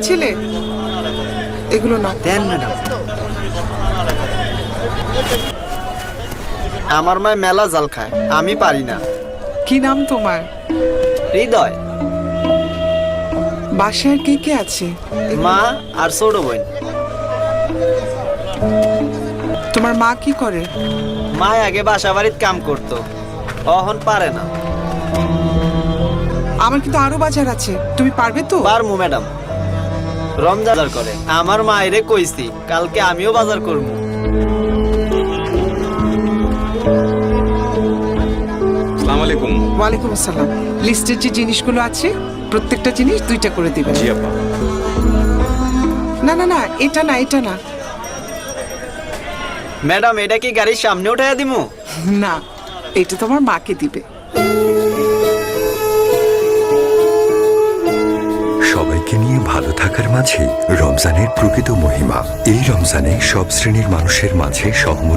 ছেলে, এগুলো না। দেন ম্যাডাম। আমার মায় মেলা জাল খায়, আমি পারি না। কি নাম তোমার? হৃদয়। বাসায় কে কে আছে? মা আর ছোট বোন। তোমার মা কি করে? মা আগে বাসা বাড়িতে কাম করতো, অহন পারে না। আমার কিন্তু আরো বাজার আছে, তুমি পারবে তো? পারমু ম্যাডাম। রমজান বাজার করে, আমার মায়েরে কইছি কালকে আমিও বাজার করবো। আসসালামু আলাইকুম। ওয়ালাইকুম আসসালাম। লিস্টের যে জিনিসগুলো আছে প্রত্যেকটা জিনিস 2টা করে দিবেন। জি আপা। না না না, এটা না, এটা না। ম্যাডাম এটা কি গাড়ির সামনে উঠাইয়া দিমু? না, এটা তোমার মাকে দিবে। সবাইকে নিয়ে ভালো থাকার মাঝে রমজানের প্রকৃত মহিমা। এই রমজানে সব শ্রেণীর মানুষের মাঝে সহমর্মিতা